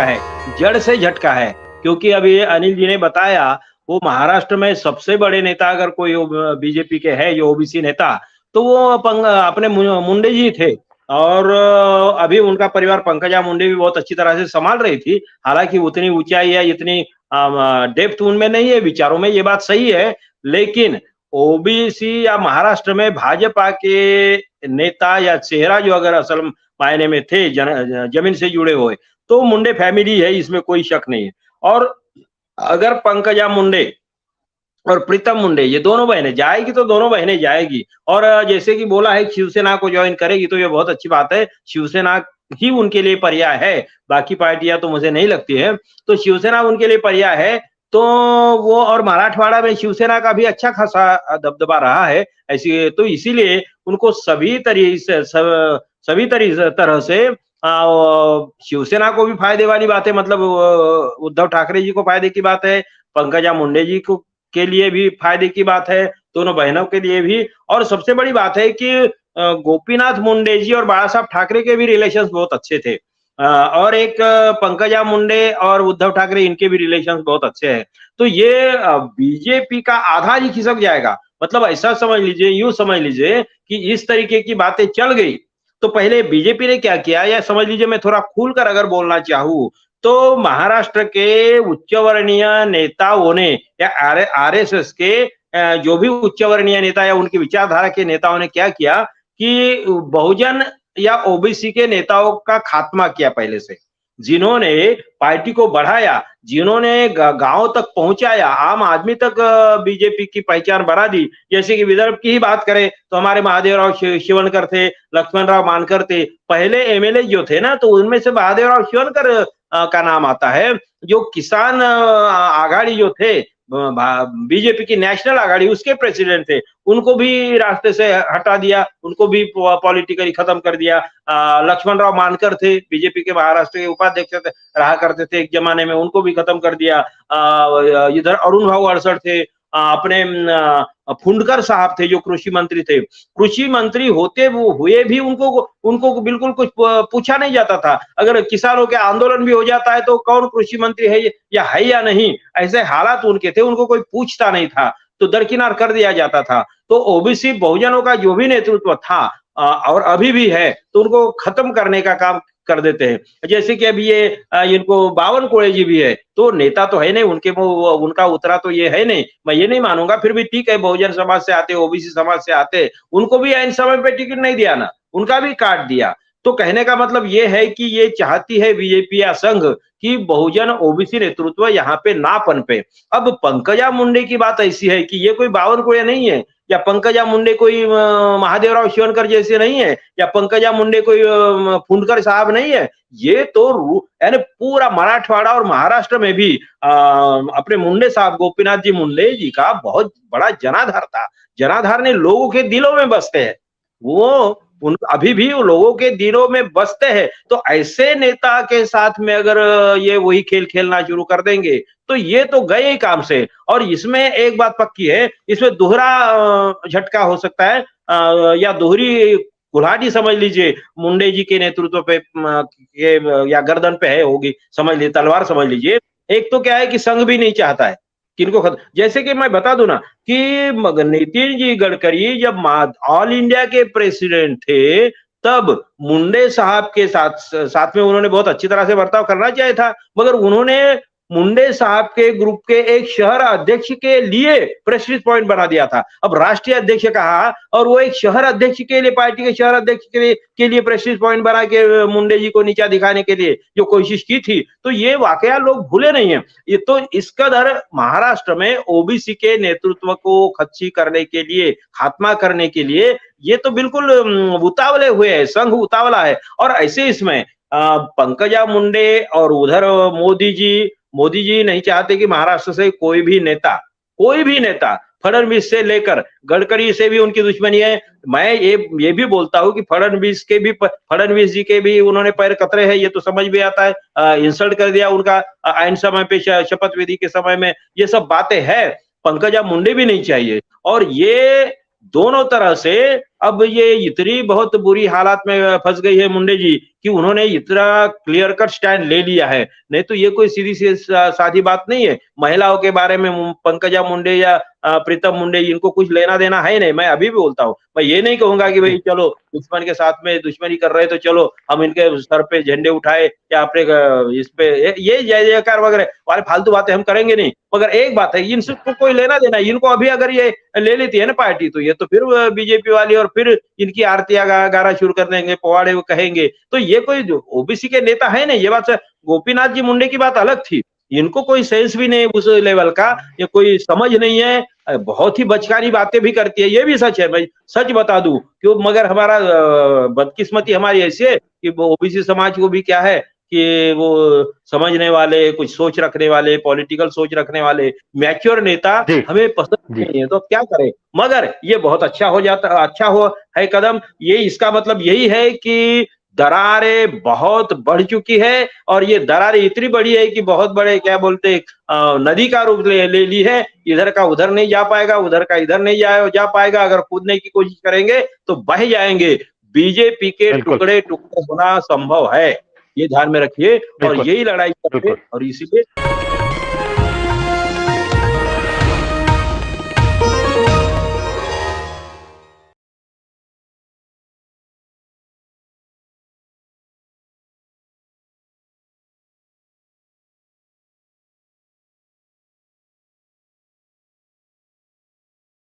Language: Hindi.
झटका है, जड़ से झटका है। क्योंकि अभी अनिल जी ने बताया, वो महाराष्ट्र में सबसे बड़े नेता अगर कोई बीजेपी के है जो ओबीसी नेता, तो वो अपने मुंडे जी थे। और अभी उनका परिवार पंकजा मुंडे भी बहुत अच्छी तरह से संभाल रही थी। हालांकि उतनी ऊंचाई या इतनी डेप्थ उनमें नहीं है विचारों में, ये बात सही है। लेकिन ओबीसी या महाराष्ट्र में भाजपा के नेता या चेहरा जो अगर असल मायने में थे जमीन से जुड़े हुए, तो मुंडे फैमिली है, इसमें कोई शक नहीं है। और अगर पंकजा मुंडे और प्रीतम मुंडे ये दोनों बहनें जाएगी तो दोनों बहनें जाएगी। और जैसे कि बोला है शिवसेना को ज्वाइन करेगी, तो ये बहुत अच्छी बात है। शिवसेना ही उनके लिए पर्याय है, बाकी पार्टियां तो मुझे नहीं लगती है। तो शिवसेना उनके लिए पर्याय है। तो वो और मराठवाड़ा में शिवसेना का भी अच्छा खासा दबदबा रहा है ऐसी, तो इसीलिए उनको सभी तरह से शिवसेना को भी फायदे वाली बात है, मतलब उद्धव ठाकरे जी को फायदे की बात है, पंकजा मुंडे जी को के लिए भी फायदे की बात है, दोनों बहनों के लिए भी। और सबसे बड़ी बात है कि गोपीनाथ मुंडे जी और बाला साहब ठाकरे के भी रिलेशंस बहुत अच्छे थे। और एक पंकजा मुंडे और उद्धव ठाकरे, इनके भी रिलेशंस बहुत अच्छे हैं। तो ये बीजेपी का आधा ही खिसक जाएगा। मतलब ऐसा समझ लीजिए, यूं समझ लीजिए कि इस तरीके की बातें चल गई, तो पहले बीजेपी ने क्या किया, या समझ लीजिए मैं थोड़ा खुलकर अगर बोलना चाहूँ, तो महाराष्ट्र के उच्च वर्णीय नेताओं ने या आरएसएस के जो भी उच्च वर्णीय नेता या उनकी विचारधारा के नेताओं ने क्या किया कि बहुजन या ओबीसी के नेताओं का खात्मा किया पहले से। जिन्होंने पार्टी को बढ़ाया, जिन्होंने गांव तक पहुंचाया, आम आदमी तक बीजेपी की पहचान बना दी। जैसे कि विदर्भ की ही बात करें तो हमारे महादेवराव शिवनकर थे, लक्ष्मणराव मानकर थे। पहले एमएलए जो थे ना, तो उनमें से महादेवराव शिवनकर का नाम आता है। जो किसान आघाड़ी जो थे, बीजेपी की नेशनल आघाड़ी, उसके प्रेसिडेंट थे, उनको भी रास्ते से हटा दिया, उनको भी पॉलिटिकली खत्म कर दिया। लक्ष्मणराव मानकर थे, बीजेपी के महाराष्ट्र के उपाध्यक्ष रहा करते थे एक जमाने में, उनको भी खत्म कर दिया। इधर अरुण भाऊ अड़सठ थे, अपने फुंडकर साहब थे जो कृषि मंत्री थे। कृषि मंत्री होते वो हुए भी उनको बिल्कुल कुछ पूछा नहीं जाता था। अगर किसानों के आंदोलन भी हो जाता है तो कौन कृषि मंत्री है या नहीं, ऐसे हालात उनके थे, उनको कोई पूछता नहीं था, तो दरकिनार कर दिया जाता था। तो ओबीसी बहुजनों का जो भी नेतृत्व था और अभी भी है, तो उनको खत्म करने का काम कर देते हैं। जैसे कि अभी ये इनको बावनकुळे जी भी है, तो नेता तो है नहीं उनके, उनका उतरा तो ये है नहीं, मैं ये नहीं मानूंगा। फिर भी ठीक है, बहुजन समाज से आते, ओबीसी समाज से आते, उनको भी ऐन समय पे टिकट नहीं दिया ना, उनका भी काट दिया। तो कहने का मतलब ये है कि ये चाहती है बीजेपी या संघ कि बहुजन ओबीसी नेतृत्व यहाँ पे ना पनपे। अब पंकजा मुंडे की बात ऐसी है कि ये कोई बावनकुळे नहीं है, या पंकजा मुंडे कोई महादेवराव शिवनकर जैसे नहीं है, या पंकजा मुंडे कोई फुंडकर साहब नहीं है। ये तो यानी पूरा मराठवाड़ा और महाराष्ट्र में भी अपने मुंडे साहब, गोपीनाथ जी मुंडे जी का बहुत बड़ा जनाधार था। जनाधार ने लोगों के दिलों में बसते हैं, वो अभी भी लोगों के दिलों में बसते हैं। तो ऐसे नेता के साथ में अगर ये वही खेल खेलना शुरू कर देंगे, तो ये तो गए ही काम से। और इसमें एक बात पक्की है, इसमें दोहरा झटका हो सकता है, या दोहरी कुल्हाड़ी समझ लीजिए, मुंडे जी के नेतृत्व पे या गर्दन पे है होगी, समझ लीजिए, तलवार समझ लीजिए। एक तो क्या है कि संघ भी नहीं चाहता है किनको खत्म, जैसे कि मैं बता दूं ना कि नितिन जी गडकरी जब ऑल इंडिया के प्रेसिडेंट थे, तब मुंडे साहब के साथ में उन्होंने बहुत अच्छी तरह से बर्ताव करना चाहिए था, मगर उन्होंने मुंडे साहब के ग्रुप के एक शहर अध्यक्ष के लिए प्रेस्टीज पॉइंट बना दिया था। अब राष्ट्रीय अध्यक्ष कहा और वो एक शहर अध्यक्ष के लिए, पार्टी के शहर अध्यक्ष के लिए प्रेस्टीज पॉइंट बना के मुंडे जी को नीचा दिखाने के लिए जो कोशिश की थी, तो ये वाकया लोग भूले नहीं है। ये तो इस कदर महाराष्ट्र में ओबीसी के नेतृत्व को खच्ची करने के लिए, खात्मा करने के लिए ये तो बिल्कुल उतावले हुए हैं, संघ उतावला है। और ऐसे इसमें पंकजा मुंडे और उधर मोदी जी नहीं चाहते कि महाराष्ट्र से कोई भी नेता फडणवीस से लेकर गडकरी से भी उनकी दुश्मनी है। मैं ये भी बोलता हूं कि फडणवीस जी के भी उन्होंने पैर कतरे हैं, ये तो समझ में आता है। इंसल्ट कर दिया उनका ऐन समय पे, शपथ विधि के समय में, ये सब बातें हैं। पंकजा मुंडे भी नहीं चाहिए। और ये दोनों तरह से अब ये इतनी बहुत बुरी हालात में फंस गई है मुंडे जी कि उन्होंने इतना क्लियर कट स्टैंड ले लिया है। नहीं तो ये कोई सीधी सी सादी बात नहीं है। महिलाओं के बारे में पंकजा मुंडे या प्रीतम मुंडे इनको कुछ लेना देना है नहीं। मैं अभी भी बोलता हूँ, मैं ये नहीं कहूंगा कि भाई चलो दुश्मन के साथ में दुश्मनी कर रहे तो चलो हम इनके सर पे झंडे उठाए या अपने इस पे ये जय जयकार वगैरह वाले फालतू बातें हम करेंगे नहीं। मगर एक बात है, इनसे कोई लेना देना, इनको अभी अगर ये ले लेती है ना पार्टी तो ये तो फिर बीजेपी वाली और फिर इनकी आरतियां गाना शुरू कर देंगे, पवाड़े कहेंगे। तो ये कोई ओबीसी के नेता है नहीं। ये बात गोपीनाथ जी मुंडे की बात अलग थी, इनको कोई सेंस भी नहीं उस लेवल का, ये कोई समझ नहीं है, बहुत ही बचकानी बातें भी करती है। ये भी सच है, मैं सच बता दूं क्यों। मगर हमारा बदकिस्मती हमारी ऐसी है कि ओबीसी समाज को भी क्या है कि वो समझने वाले, कुछ सोच रखने वाले, पॉलिटिकल सोच रखने वाले मैच्योर नेता हमें पसंद नहीं है। तो क्या करें, मगर ये बहुत अच्छा हो जाता, अच्छा हो है कदम। ये इसका मतलब यही है कि दरारें बहुत बढ़ चुकी है और ये दरारें इतनी बड़ी है कि बहुत बड़े क्या बोलते नदी का रूप ले ली है। इधर का उधर नहीं जा पाएगा, उधर का इधर नहीं जा पाएगा। अगर कूदने की कोशिश करेंगे तो बह जाएंगे। बीजेपी के टुकड़े टुकड़े होना संभव है, ये ध्यान में रखिए और यही लड़ाई करते और इसीलिए